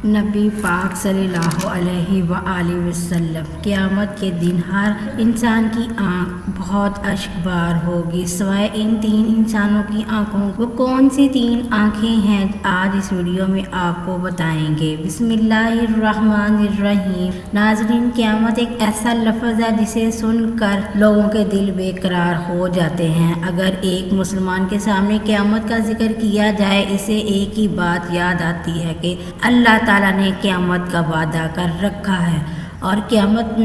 نبی پاک صلی اللہ علیہ وآلہ وسلم قیامت کے دن ہر انسان کی آنکھ بہت اشکبار ہوگی سوائے ان تین انسانوں کی آنکھوں۔ وہ کون سی تین آنکھیں ہیں آج اس ویڈیو میں آپ کو بتائیں گے۔ بسم اللہ الرحمن الرحیم۔ ناظرین، قیامت ایک ایسا لفظ ہے جسے سن کر لوگوں کے دل بے قرار ہو جاتے ہیں۔ اگر ایک مسلمان کے سامنے قیامت کا ذکر کیا جائے اسے ایک ہی بات یاد آتی ہے کہ اللہ تعالیٰ نے قیامت کا وعدہ کر رکھا ہے اور قیامت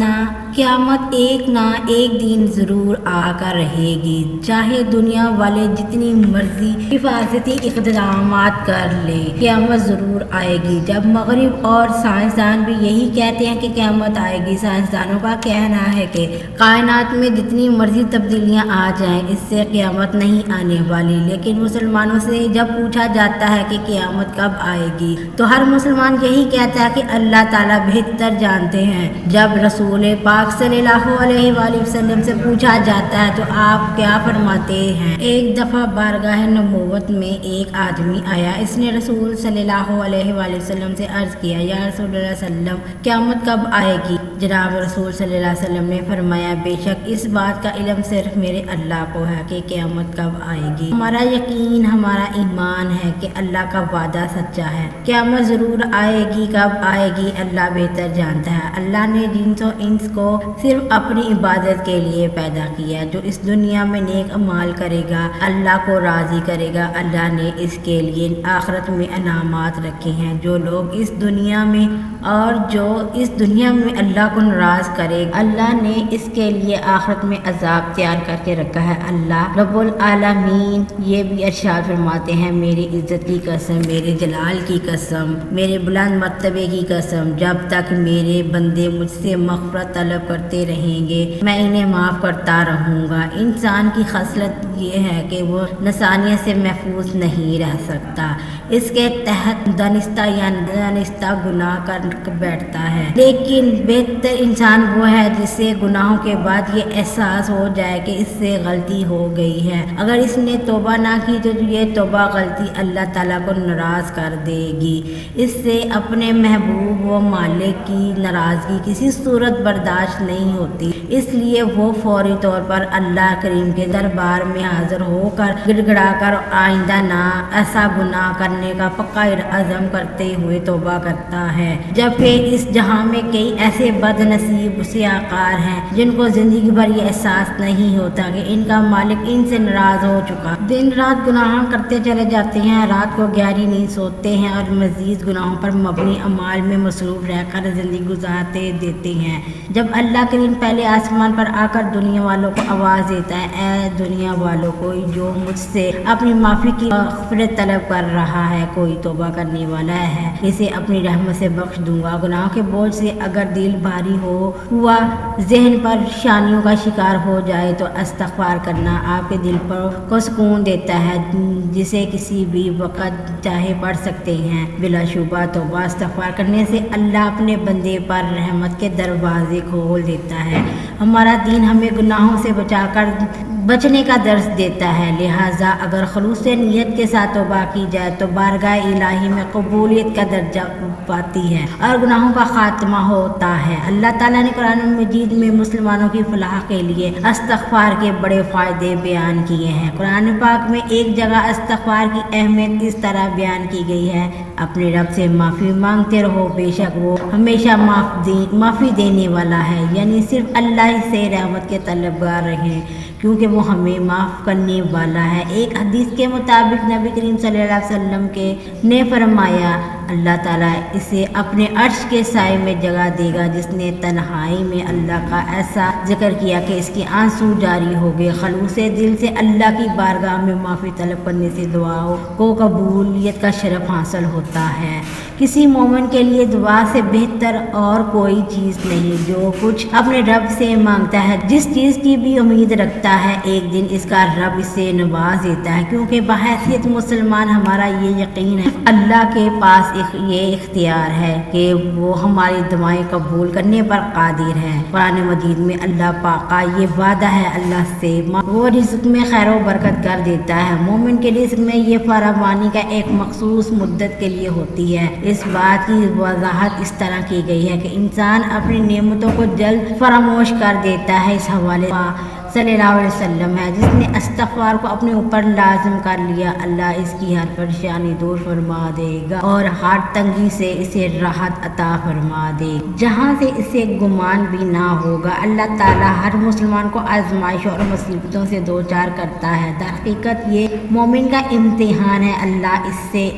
ایک نہ ایک دن ضرور آ کر رہے گی، چاہے دنیا والے جتنی مرضی حفاظتی اقدامات کر لیں، قیامت ضرور آئے گی۔ جب مغرب اور سائنسدان بھی یہی کہتے ہیں کہ قیامت آئے گی، سائنسدانوں کا کہنا ہے کہ کائنات میں جتنی مرضی تبدیلیاں آ جائیں اس سے قیامت نہیں آنے والی، لیکن مسلمانوں سے جب پوچھا جاتا ہے کہ قیامت کب آئے گی تو ہر مسلمان یہی کہتا ہے کہ اللہ تعالیٰ بہتر جانتے ہیں۔ جب رسول پاک صلی اللہ علیہ وآلہ وسلم سے پوچھا جاتا ہے تو آپ کیا فرماتے ہیں؟ ایک دفعہ بارگاہ نبوت میں ایک آدمی آیا، اس نے رسول صلی اللہ علیہ وآلہ وسلم سے عرض کیا، یا رسول اللہ صلی اللہ علیہ وسلم قیامت کب آئے گی؟ جناب رسول صلی اللہ علیہ وسلم نے فرمایا، بے شک اس بات کا علم صرف میرے اللہ کو ہے کہ قیامت کب آئے گی۔ ہمارا یقین، ہمارا ایمان ہے کہ اللہ کا وعدہ سچا ہے، قیامت ضرور آئے گی۔ کب آئے گی اللہ بہتر جانتا ہے۔ اللہ نے جنس و انس کو صرف اپنی عبادت کے لیے پیدا کیا۔ جو اس دنیا میں نیک اعمال کرے گا اللہ کو راضی کرے گا، اللہ نے اس کے لیے آخرت میں انعامات رکھے ہیں۔ جو لوگ اس دنیا میں اللہ کو ناراض کرے گا، اللہ نے اس کے لیے آخرت میں عذاب تیار کر کے رکھا ہے۔ اللہ رب العالمین یہ بھی ارشاد فرماتے ہیں، میری عزت کی قسم، میرے جلال کی قسم، میرے بلند مرتبے کی قسم، جب تک میرے بندے مجھ سے مغفرت طلب کرتے رہیں گے میں انہیں معاف کرتا رہوں گا۔ انسان کی خصلت یہ ہے کہ وہ نسانیت سے محفوظ نہیں رہ سکتا، اس کے تحت دانستہ یا نادانستہ گناہ کر بیٹھتا ہے، لیکن بہتر انسان وہ ہے جسے گناہوں کے بعد یہ احساس ہو جائے کہ اس سے غلطی ہو گئی ہے۔ اگر اس نے توبہ نہ کی تو یہ توبہ غلطی اللہ تعالیٰ کو ناراض کر دے گی۔ اس سے اپنے محبوب و مالک کی ناراضگی کسی صورت برداشت نہیں ہوتی، اس لیے وہ فوری طور پر اللہ کریم کے دربار میں حاضر ہو کر گڑ گڑا کر آئندہ نہ ایسا گناہ کرنے کا پکا عزم کرتے ہوئے توبہ کرتا ہے۔ جبکہ اس جہاں میں کئی ایسے بد نصیب سیاکار ہیں جن کو زندگی بھر یہ احساس نہیں ہوتا کہ ان کا مالک ان سے ناراض ہو چکا، دن رات گناہ کرتے چلے جاتے ہیں، رات کو گہری نیند سوتے ہیں اور مزید گناہوں پر مبنی اعمال میں مصروف رہ کر زندگی گزارتے دیتے ہیں۔ جب اللہ کریم پہلے آسمان پر آ کر دنیا والوں کو آواز دیتا ہے، اے دنیا والوں، کوئی جو مجھ سے اپنی معافی کی مغفرت طلب کر رہا ہے، کوئی توبہ کرنے والا ہے، اسے اپنی رحمت سے بخش دوں گا۔ گناہوں کے بوجھ سے اگر دل بھاری ہوا ذہن پریشانیوں کا شکار ہو جائے تو استغفار کرنا آپ کے دل کو سکون دیتا ہے، جسے کسی بھی وقت چاہے پڑھ سکتے ہیں۔ بلا شبہ توبہ استغفار کرنے سے اللہ اپنے بندے پر رحمت کے دروازے کھول دیتا ہے۔ ہمارا دین ہمیں گناہوں سے بچنے کا درس دیتا ہے، لہٰذا اگر خلوص نیت کے ساتھ توبہ کی جائے تو بارگاہ الہی میں قبولیت کا درجہ پاتی ہے اور گناہوں کا خاتمہ ہوتا ہے۔ اللہ تعالیٰ نے قرآن مجید میں مسلمانوں کی فلاح کے لیے استغفار کے بڑے فائدے بیان کیے ہیں۔ قرآن پاک میں ایک جگہ استغفار کی اہمیت اس طرح بیان کی گئی ہے، اپنے رب سے معافی مانگتے رہو، بے شک وہ ہمیشہ معافی دینے والا ہے، یعنی صرف اللہ سے رحمت کے طلبگار رہیں کیونکہ وہ ہمیں معاف کرنے والا ہے۔ ایک حدیث کے مطابق نبی کریم صلی اللہ علیہ وسلم نے فرمایا، اللہ تعالیٰ اسے اپنے عرش کے سائے میں جگہ دے گا جس نے تنہائی میں اللہ کا ایسا ذکر کیا کہ اس کے آنسو جاری ہو گئے۔ خلوص دل سے اللہ کی بارگاہ میں معافی طلب کرنے سے دعاؤں کو قبولیت کا شرف حاصل ہوتا ہے۔ کسی مومن کے لیے دعا سے بہتر اور کوئی چیز نہیں، جو کچھ اپنے رب سے مانگتا ہے، جس چیز کی بھی امید رکھتا ہے، ایک دن اس کا رب اسے نواز دیتا ہے، کیونکہ بحیثیت مسلمان ہمارا یہ یقین ہے، اللہ کے پاس یہ اختیار ہے کہ وہ ہماری دعائیں قبول کرنے پر قادر ہے۔ قرآن مجید میں اللہ پاک کا یہ وعدہ ہے اللہ سے، وہ رزق میں خیر و برکت کر دیتا ہے۔ مومن کے رزق میں یہ فراوانی کا ایک مخصوص مدت کے لیے ہوتی ہے۔ اس بات کی وضاحت اس طرح کی گئی ہے کہ انسان اپنی نعمتوں کو جلد فراموش کر دیتا ہے۔ اس حوالے صلی اللہ علیہ وسلم ہے جس نے استغفار کو اپنے اوپر لازم کر لیا، اللہ اس کی ہر پریشانی دور فرما دے گا اور ہر تنگی سے اسے راحت عطا فرما دے جہاں سے اسے گمان بھی نہ ہوگا۔ اللہ تعالیٰ ہر مسلمان کو آزمائشوں اور مصیبتوں سے دوچار کرتا ہے۔ در حقیقت یہ مومن کا امتحان ہے۔ اللہ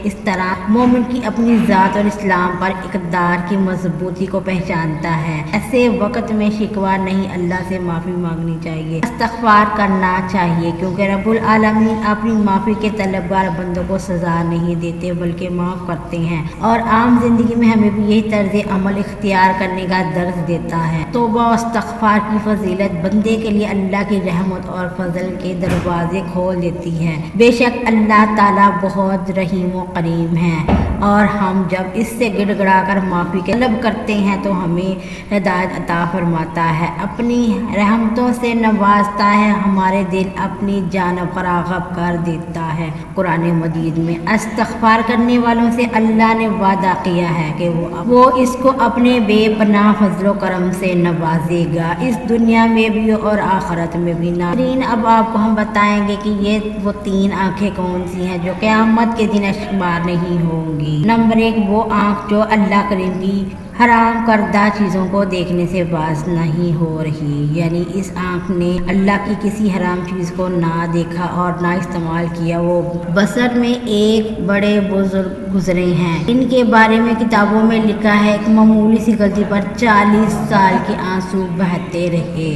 اس طرح مومن کی اپنی ذات اور اسلام پر اقدار کی مضبوطی کو پہچانتا ہے۔ ایسے وقت میں شکوہ نہیں، اللہ سے معافی مانگنی چاہیے، استغفار کرنا چاہیے، کیونکہ رب العالمین اپنی معافی کے طلبگار بندوں کو سزا نہیں دیتے بلکہ معاف کرتے ہیں، اور عام زندگی میں ہمیں بھی یہی طرز عمل اختیار کرنے کا درس دیتا ہے۔ توبہ و استغفار کی فضیلت بندے کے لیے اللہ کی رحمت اور فضل کے دروازے کھول دیتی ہے۔ بے شک اللہ تعالیٰ بہت رحیم و کریم ہے، اور ہم جب اس سے گڑ گڑا کر معافی کے طلب کرتے ہیں تو ہمیں ہدایت عطا فرماتا ہے، اپنی رحمتوں سے نوازتا ہے، ہمارے دل اپنی جانب راغب کر دیتا ہے۔ قرآن مجید میں استغفار کرنے والوں سے اللہ نے وعدہ کیا ہے کہ وہ اس کو اپنے بے پناہ فضل و کرم سے نوازے گا، اس دنیا میں بھی اور آخرت میں بھی۔ ناظرین، اب آپ کو ہم بتائیں گے کہ یہ وہ 3 آنکھیں کون سی ہیں جو قیامت کے دن شمار نہیں ہوں گی۔ نمبر 1، وہ آنکھ جو اللہ کریم کی حرام کردہ چیزوں کو دیکھنے سے باز نہیں ہو رہی، یعنی اس آنکھ نے اللہ کی کسی حرام چیز کو نہ دیکھا اور نہ استعمال کیا۔ وہ بصر میں ایک بڑے بزرگ گزرے ہیں، ان کے بارے میں کتابوں میں لکھا ہے ایک معمولی سی غلطی پر 40 سال کے آنسو بہتے رہے۔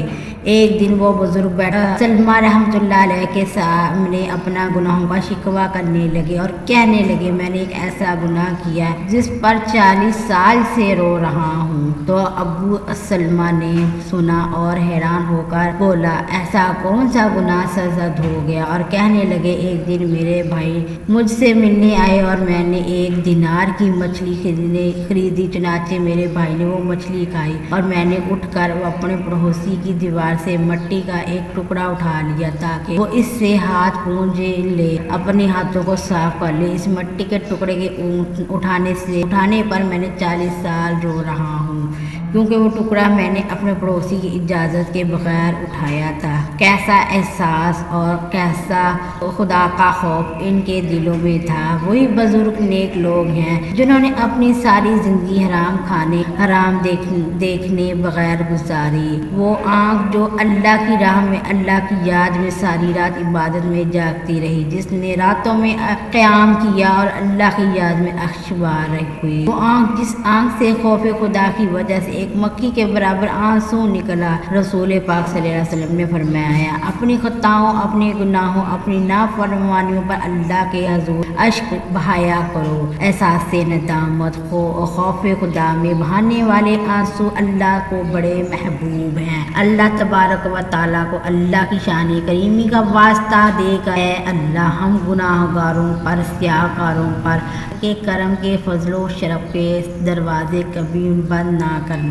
ایک دن وہ بزرگ بیٹھا سلمہ رحمۃ اللہ علیہ کے سامنے اپنا گناہوں کا شکوہ کرنے لگے اور کہنے لگے، میں نے ایک ایسا گناہ کیا جس پر 40 سال سے رو رہا ہوں۔ تو ابو سلمہ نے سنا اور حیران ہو کر بولا، ایسا کون سا گناہ سرزد ہو گیا؟ اور کہنے لگے، ایک دن میرے بھائی مجھ سے ملنے آئے اور میں نے 1 دینار کی مچھلی خریدی، چنانچہ میرے بھائی نے وہ مچھلی کھائی اور میں نے اٹھ کر اپنے پڑوسی کی دیوار سے مٹی کا ایک ٹکڑا اٹھا لیا تاکہ وہ اس سے ہاتھ پونجھ لے، اپنے ہاتھوں کو صاف کر لے۔ اس مٹی کے ٹکڑے کے اٹھانے پر میں نے 40 سال رو رہا ہوں، کیونکہ وہ ٹکڑا میں نے اپنے پڑوسی کی اجازت کے بغیر اٹھایا تھا۔ کیسا احساس اور کیسا خدا کا خوف ان کے دلوں میں تھا۔ وہی بزرگ نیک لوگ ہیں جنہوں نے اپنی ساری زندگی حرام کھانے، حرام دیکھنے بغیر گزاری۔ وہ آنکھ جو اللہ کی راہ میں، اللہ کی یاد میں ساری رات عبادت میں جاگتی رہی، جس نے راتوں میں قیام کیا اور اللہ کی یاد میں اخشبار ہوئی۔ وہ آنکھ جس آنکھ سے خوف خدا کی وجہ سے ایک مکھی کے برابر آنسو نکلا۔ رسول پاک صلی اللہ علیہ وسلم نے فرمایا، اپنی خطاؤں، اپنے گناہوں، اپنی نافرمانیوں پر اللہ کے حضور اشک بہایا کرو۔ احساس ندامت، خوف خدا میں بہانے والے آنسو اللہ کو بڑے محبوب ہیں۔ اللہ تبارک و تعالیٰ کو اللہ کی شان کریمی کا واسطہ دے کر، اے اللہ ہم گناہ گاروں پر، سیاہ کاروں پر کے کرم کے فضل و شرف کے دروازے کبھی بند نہ کرنا۔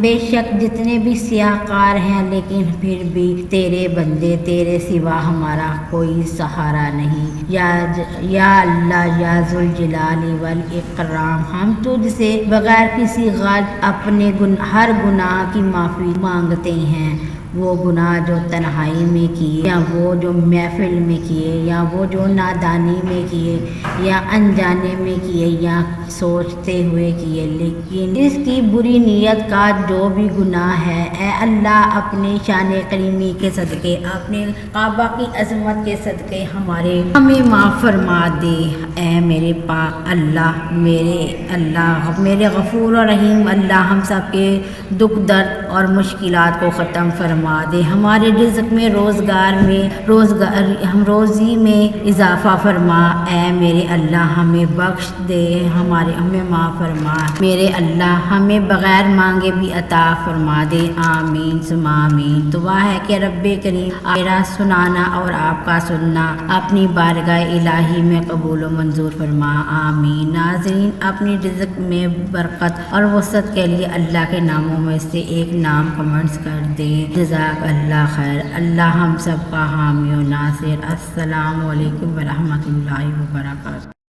بے شک جتنے بھی سیاہ کار ہیں لیکن پھر بھی تیرے بندے، تیرے سوا ہمارا کوئی سہارا نہیں۔ یا اللہ، یا ذوالجلال والاکرام، ہم تجھ سے بغیر کسی غلط اپنے ہر گناہ کی معافی مانگتے ہیں، وہ گناہ جو تنہائی میں کیے، یا وہ جو محفل میں کیے، یا وہ جو نادانی میں کیے، یا انجانے میں کیے، یا سوچتے ہوئے کیے، لیکن اس کی بری نیت کا جو بھی گناہ ہے، اے اللہ اپنے شان کریمی کے صدقے، اپنے کعبہ کی عظمت کے صدقے ہمیں معاف فرما دے۔ اے میرے پاک اللہ، میرے غفور و رحیم اللہ، ہم سب کے دکھ درد اور مشکلات کو ختم فرما فرما دے، ہمارے رزق میں روزگار میں ہم روزی میں اضافہ فرما، اے میرے اللہ ہمیں بخش دے، ہمیں معاف فرما، میرے اللہ ہمیں بغیر مانگے بھی عطا فرما دے، آمین ثم آمین۔ دعا ہے کہ رب کریم میرا سنانا اور آپ کا سننا اپنی بارگاہ الہی میں قبول و منظور فرما، آمین۔ ناظرین اپنی رزق میں برکت اور وسعت کے لیے اللہ کے ناموں میں سے ایک نام کمنٹس کر دیں۔ جزاک اللہ خیر، اللہ ہم سب کا حامی و ناصر۔ السلام علیکم ورحمۃ اللہ وبرکاتہ۔